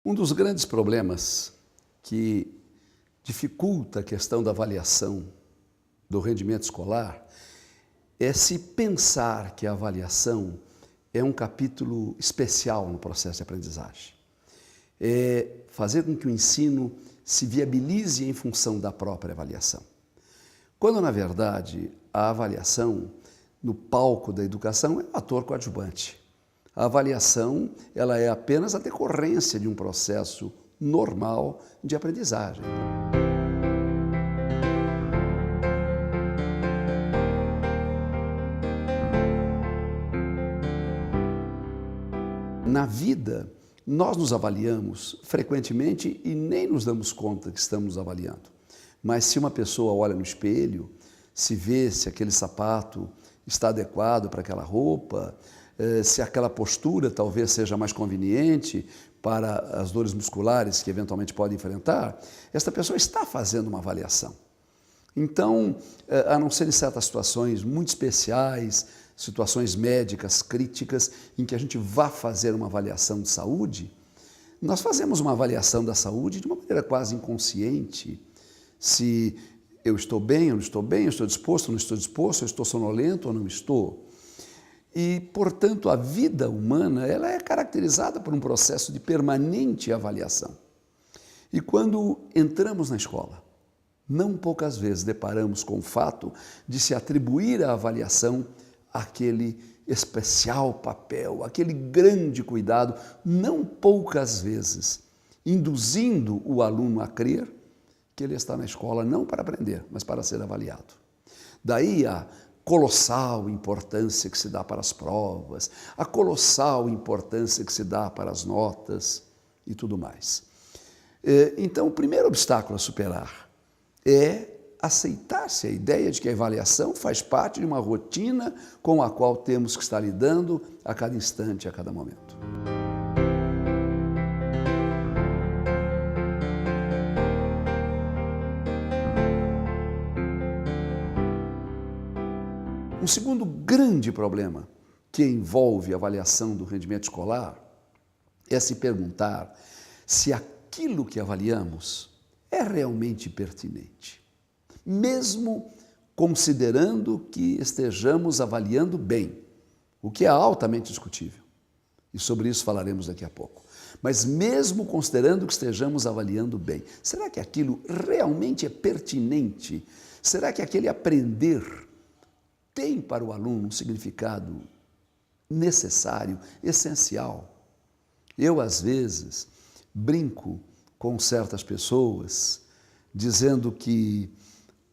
Um dos grandes problemas que dificulta a questão da avaliação do rendimento escolar é se pensar que a avaliação é um capítulo especial no processo de aprendizagem. É fazer com que o ensino se viabilize em função da própria avaliação. Quando, na verdade, a avaliação no palco da educação é um ator coadjuvante. A avaliação, ela é apenas a decorrência de um processo normal de aprendizagem. Na vida, nós nos avaliamos frequentemente e nem nos damos conta que estamos nos avaliando. Mas se uma pessoa olha no espelho, se vê se aquele sapato está adequado para aquela roupa, se aquela postura talvez seja mais conveniente para as dores musculares que eventualmente pode enfrentar, esta pessoa está fazendo uma avaliação. Então, a não ser em certas situações muito especiais, situações médicas críticas, em que a gente vá fazer uma avaliação de saúde, nós fazemos uma avaliação da saúde de uma maneira quase inconsciente. Se eu estou bem ou não estou bem, eu estou disposto ou não estou disposto, eu estou sonolento ou não estou. E, portanto, a vida humana ela é caracterizada por um processo de permanente avaliação. E quando entramos na escola, não poucas vezes deparamos com o fato de se atribuir à avaliação aquele especial papel, aquele grande cuidado, não poucas vezes, induzindo o aluno a crer que ele está na escola não para aprender, mas para ser avaliado. Daí a colossal importância que se dá para as provas, a colossal importância que se dá para as notas e tudo mais. Então, o primeiro obstáculo a superar é aceitar-se a ideia de que a avaliação faz parte de uma rotina com a qual temos que estar lidando a cada instante, a cada momento. Um segundo grande problema que envolve a avaliação do rendimento escolar é se perguntar se aquilo que avaliamos é realmente pertinente, mesmo considerando que estejamos avaliando bem, o que é altamente discutível, e sobre isso falaremos daqui a pouco. Mas mesmo considerando que estejamos avaliando bem, será que aquilo realmente é pertinente? Será que aquele aprender tem para o aluno um significado necessário, essencial? Eu, às vezes, brinco com certas pessoas, dizendo que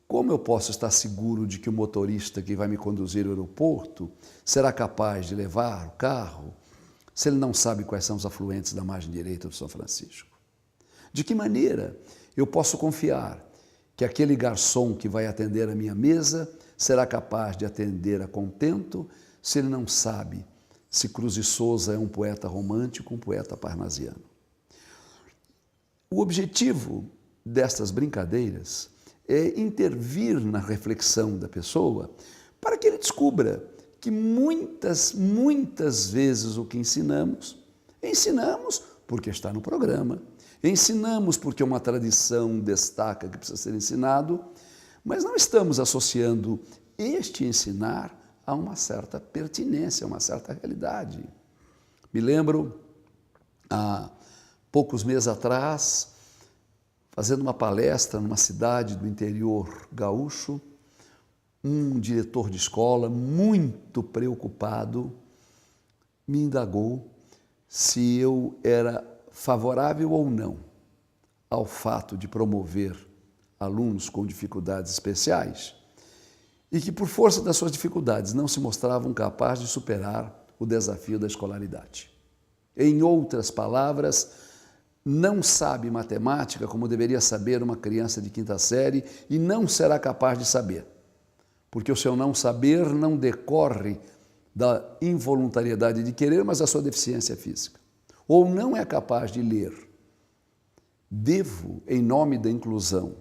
como eu posso estar seguro de que o motorista que vai me conduzir ao aeroporto será capaz de levar o carro se ele não sabe quais são os afluentes da margem direita do São Francisco? De que maneira eu posso confiar que aquele garçom que vai atender a minha mesa será capaz de atender a contento se ele não sabe se Cruz de Souza é um poeta romântico ou um poeta parnasiano? O objetivo destas brincadeiras é intervir na reflexão da pessoa para que ele descubra que muitas vezes o que ensinamos porque está no programa, ensinamos porque uma tradição destaca que precisa ser ensinado, mas não estamos associando este ensinar a uma certa pertinência, a uma certa realidade. Me lembro, há poucos meses atrás, fazendo uma palestra numa cidade do interior gaúcho, um diretor de escola, muito preocupado, me indagou se eu era favorável ou não ao fato de promover alunos com dificuldades especiais e que, por força das suas dificuldades, não se mostravam capazes de superar o desafio da escolaridade. Em outras palavras, não sabe matemática como deveria saber uma criança de quinta série e não será capaz de saber, porque o seu não saber não decorre da involuntariedade de querer, mas da sua deficiência física. Ou não é capaz de ler. Devo, em nome da inclusão,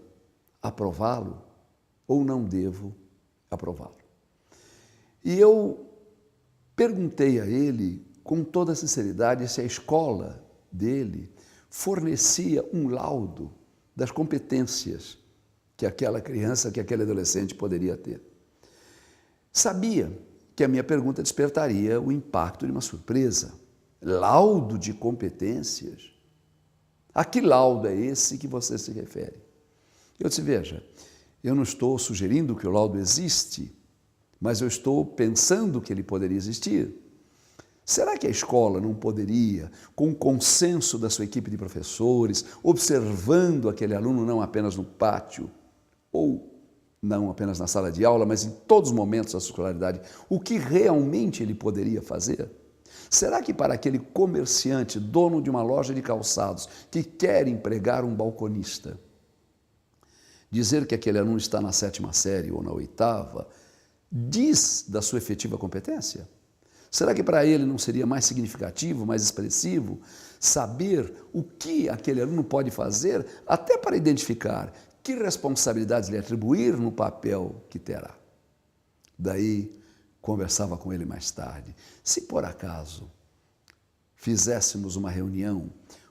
aprová-lo ou não devo aprová-lo? E eu perguntei a ele, com toda sinceridade, se a escola dele fornecia um laudo das competências que aquela criança, que aquele adolescente poderia ter. Sabia que a minha pergunta despertaria o impacto de uma surpresa. Laudo de competências? A que laudo é esse que você se refere? Eu disse, veja, eu não estou sugerindo que o laudo existe, mas eu estou pensando que ele poderia existir. Será que a escola não poderia, com o consenso da sua equipe de professores, observando aquele aluno não apenas no pátio, ou não apenas na sala de aula, mas em todos os momentos da sua escolaridade, o que realmente ele poderia fazer? Será que para aquele comerciante, dono de uma loja de calçados, que quer empregar um balconista, dizer que aquele aluno está na 7ª série ou na 8ª, diz da sua efetiva competência? Será que para ele não seria mais significativo, mais expressivo, saber o que aquele aluno pode fazer, até para identificar que responsabilidades lhe atribuir no papel que terá? Daí, conversava com ele mais tarde. Se por acaso fizéssemos uma reunião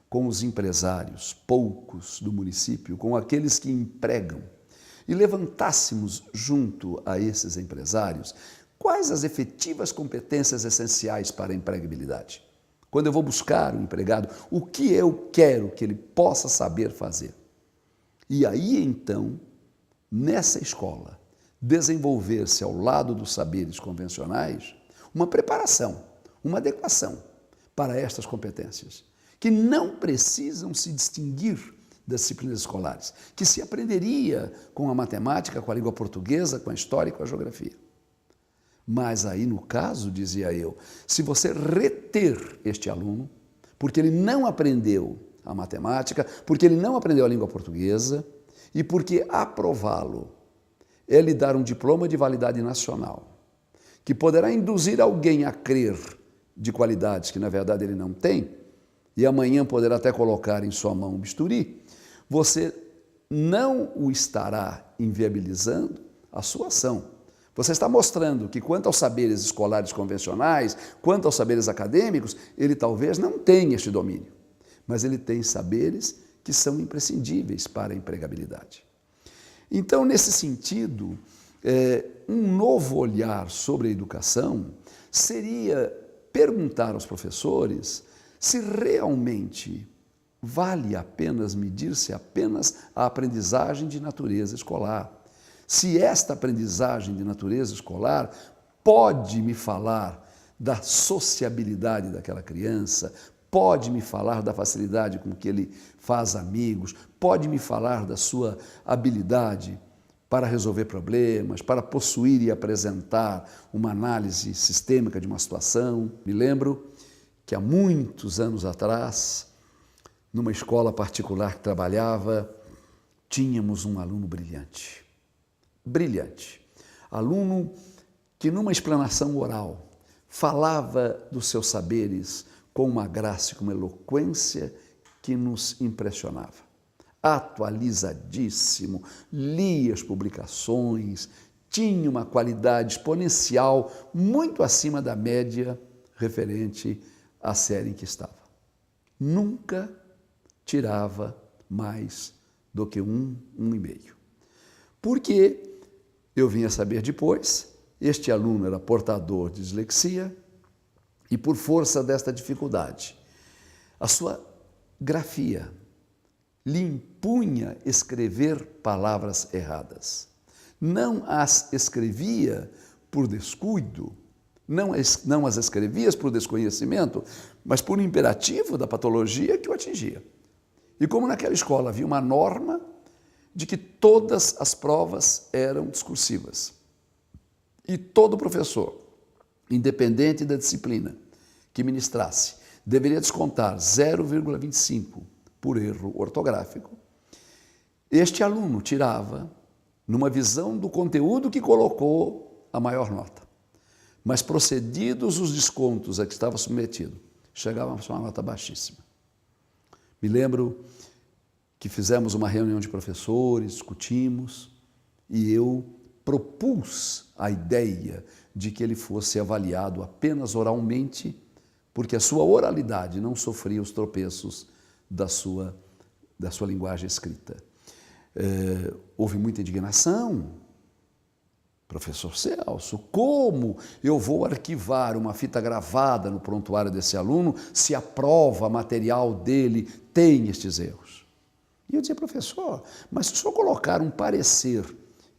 com os empresários, poucos do município, com aqueles que empregam, e levantássemos junto a esses empresários quais as efetivas competências essenciais para a empregabilidade. Quando eu vou buscar um empregado, o que eu quero que ele possa saber fazer? E aí, então, nessa escola, desenvolver-se ao lado dos saberes convencionais uma preparação, uma adequação para estas competências, que não precisam se distinguir das disciplinas escolares, que se aprenderia com a matemática, com a língua portuguesa, com a história e com a geografia. Mas aí, no caso, dizia eu, se você reter este aluno, porque ele não aprendeu a matemática, porque ele não aprendeu a língua portuguesa e porque aprová-lo é lhe dar um diploma de validade nacional, que poderá induzir alguém a crer de qualidades que, na verdade, ele não tem, e amanhã poderá até colocar em sua mão um bisturi, você não o estará inviabilizando a sua ação. Você está mostrando que, quanto aos saberes escolares convencionais, quanto aos saberes acadêmicos, ele talvez não tenha este domínio, mas ele tem saberes que são imprescindíveis para a empregabilidade. Então, nesse sentido, um novo olhar sobre a educação seria perguntar aos professores se realmente vale a pena medir-se apenas a aprendizagem de natureza escolar. Se esta aprendizagem de natureza escolar pode me falar da sociabilidade daquela criança, pode me falar da facilidade com que ele faz amigos, pode me falar da sua habilidade para resolver problemas, para possuir e apresentar uma análise sistêmica de uma situação. Me lembro que há muitos anos atrás, numa escola particular que trabalhava, tínhamos um aluno brilhante. Brilhante. Aluno que, numa explanação oral, falava dos seus saberes com uma graça e com uma eloquência que nos impressionava. Atualizadíssimo, lia as publicações, tinha uma qualidade exponencial muito acima da média referente à série em que estava. Nunca tirava mais do que 1,5. Porque eu vim a saber depois, este aluno era portador de dislexia e, por força desta dificuldade, a sua grafia lhe impunha escrever palavras erradas. Não as escrevia por descuido, não as escrevia por desconhecimento, mas por um imperativo da patologia que o atingia. E como naquela escola havia uma norma de que todas as provas eram discursivas, e todo professor, independente da disciplina que ministrasse, deveria descontar 0,25 por erro ortográfico, este aluno tirava, numa visão do conteúdo que colocou, a maior nota. Mas, procedidos os descontos a que estava submetido, chegava a uma nota baixíssima. Me lembro que fizemos uma reunião de professores, discutimos, e eu propus a ideia de que ele fosse avaliado apenas oralmente, porque a sua oralidade não sofria os tropeços da sua linguagem escrita. Houve muita indignação. Professor Celso, como eu vou arquivar uma fita gravada no prontuário desse aluno se a prova material dele tem estes erros? E eu dizia, professor, mas se o senhor colocar um parecer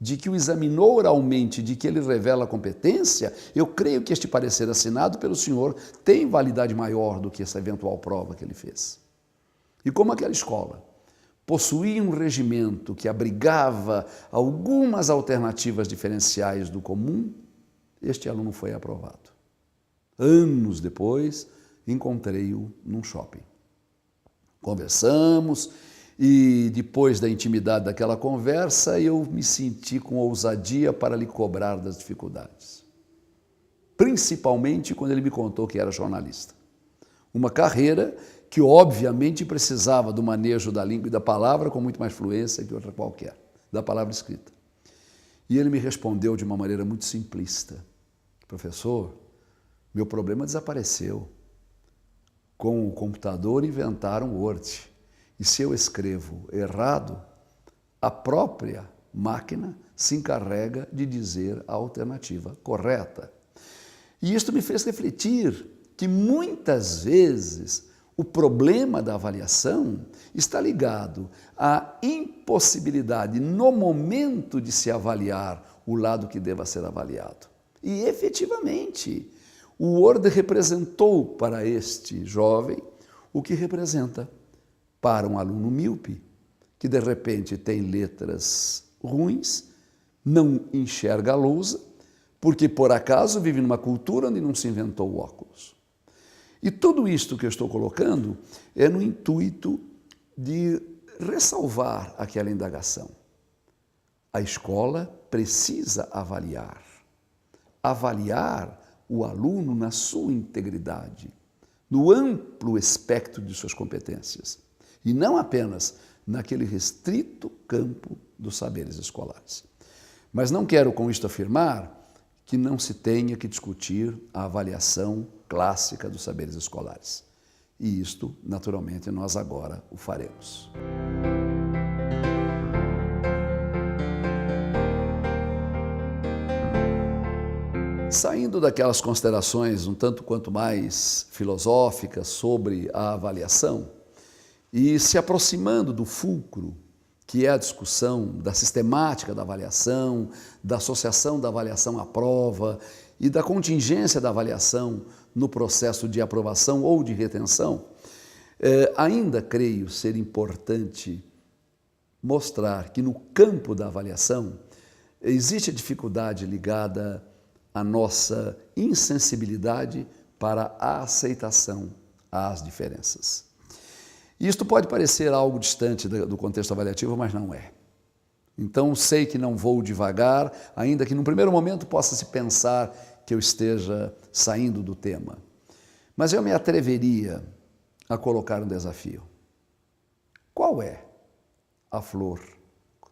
de que o examinou oralmente, de que ele revela competência, eu creio que este parecer assinado pelo senhor tem validade maior do que essa eventual prova que ele fez. E como aquela escola possuía um regimento que abrigava algumas alternativas diferenciais do comum, este aluno foi aprovado. Anos depois, encontrei-o num shopping. Conversamos e depois da intimidade daquela conversa, eu me senti com ousadia para lhe cobrar das dificuldades. Principalmente quando ele me contou que era jornalista. Uma carreira que obviamente precisava do manejo da língua e da palavra com muito mais fluência que outra qualquer, da palavra escrita. E ele me respondeu de uma maneira muito simplista. Professor, meu problema desapareceu. Com o computador inventaram o Word. E se eu escrevo errado, a própria máquina se encarrega de dizer a alternativa correta. E isto me fez refletir que muitas vezes o problema da avaliação está ligado à impossibilidade, no momento de se avaliar, o lado que deva ser avaliado. E, efetivamente, o Word representou para este jovem o que representa para um aluno míope, que de repente tem letras ruins, não enxerga a lousa, porque por acaso vive numa cultura onde não se inventou o óculos. E tudo isto que eu estou colocando é no intuito de ressalvar aquela indagação. A escola precisa avaliar o aluno na sua integridade, no amplo espectro de suas competências, e não apenas naquele restrito campo dos saberes escolares. Mas não quero com isto afirmar que não se tenha que discutir a avaliação clássica dos saberes escolares. E isto, naturalmente, nós agora o faremos. Saindo daquelas considerações um tanto quanto mais filosóficas sobre a avaliação e se aproximando do fulcro, que é a discussão da sistemática da avaliação, da associação da avaliação à prova e da contingência da avaliação no processo de aprovação ou de retenção, ainda creio ser importante mostrar que no campo da avaliação existe a dificuldade ligada à nossa insensibilidade para a aceitação às diferenças. Isto pode parecer algo distante do contexto avaliativo, mas não é. Então, sei que não vou devagar, ainda que num primeiro momento possa se pensar que eu esteja saindo do tema. Mas eu me atreveria a colocar um desafio. Qual é a flor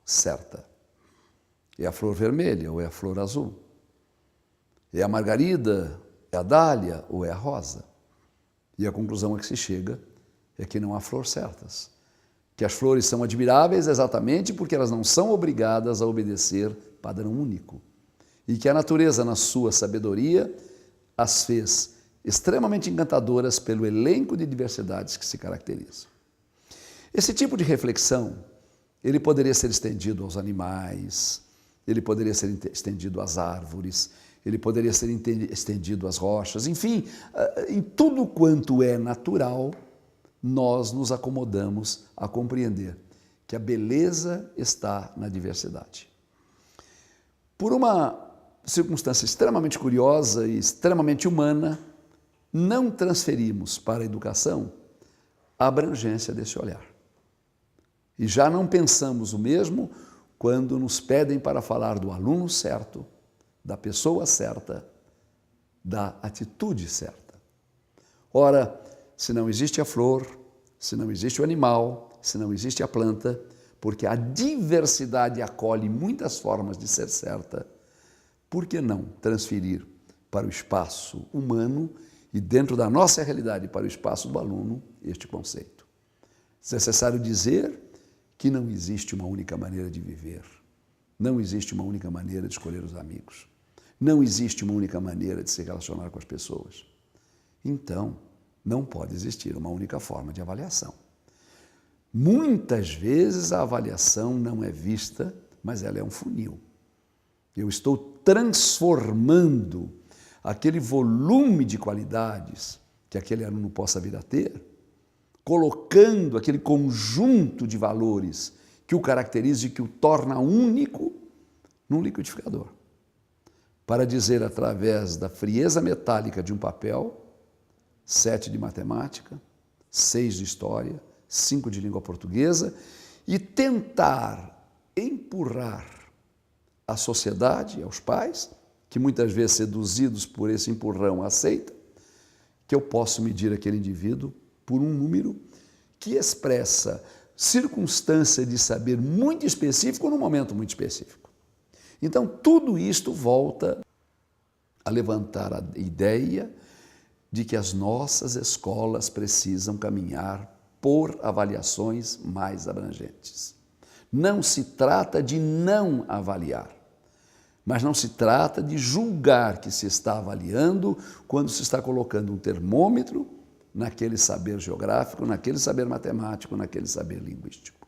certa? É a flor vermelha ou é a flor azul? É a margarida, é a dália ou é a rosa? E a conclusão a que se chega é que não há flores certas. Que as flores são admiráveis exatamente porque elas não são obrigadas a obedecer padrão único. E que a natureza, na sua sabedoria, as fez extremamente encantadoras pelo elenco de diversidades que se caracterizam. Esse tipo de reflexão, ele poderia ser estendido aos animais, ele poderia ser estendido às árvores, ele poderia ser estendido às rochas, enfim, em tudo quanto é natural, nós nos acomodamos a compreender que a beleza está na diversidade. Por uma circunstância extremamente curiosa e extremamente humana, não transferimos para a educação a abrangência desse olhar. E já não pensamos o mesmo quando nos pedem para falar do aluno certo, da pessoa certa, da atitude certa. Ora, se não existe a flor, se não existe o animal, se não existe a planta, porque a diversidade acolhe muitas formas de ser certa, por que não transferir para o espaço humano e dentro da nossa realidade para o espaço do aluno este conceito? É necessário dizer que não existe uma única maneira de viver, não existe uma única maneira de escolher os amigos, não existe uma única maneira de se relacionar com as pessoas. Então, não pode existir uma única forma de avaliação. Muitas vezes a avaliação não é vista, mas ela é um funil. Eu estou transformando aquele volume de qualidades que aquele aluno possa vir a ter, colocando aquele conjunto de valores que o caracteriza e que o torna único num liquidificador. Para dizer através da frieza metálica de um papel, 7 de matemática, 6 de história, 5 de língua portuguesa, e tentar empurrar a sociedade, aos pais, que muitas vezes seduzidos por esse empurrão aceitam, que eu posso medir aquele indivíduo por um número que expressa circunstância de saber muito específico num momento muito específico. Então, tudo isto volta a levantar a ideia de que as nossas escolas precisam caminhar por avaliações mais abrangentes. Não se trata de não avaliar, mas não se trata de julgar que se está avaliando quando se está colocando um termômetro naquele saber geográfico, naquele saber matemático, naquele saber linguístico.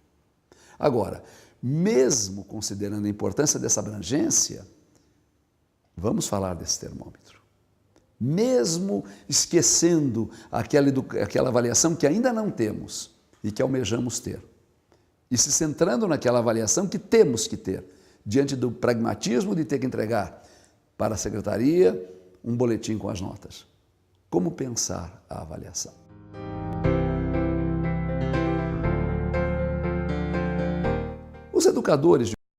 Agora, mesmo considerando a importância dessa abrangência, vamos falar desse termômetro. Mesmo esquecendo aquela avaliação que ainda não temos e que almejamos ter, e se centrando naquela avaliação que temos que ter, diante do pragmatismo de ter que entregar para a secretaria um boletim com as notas. Como pensar a avaliação? Os educadores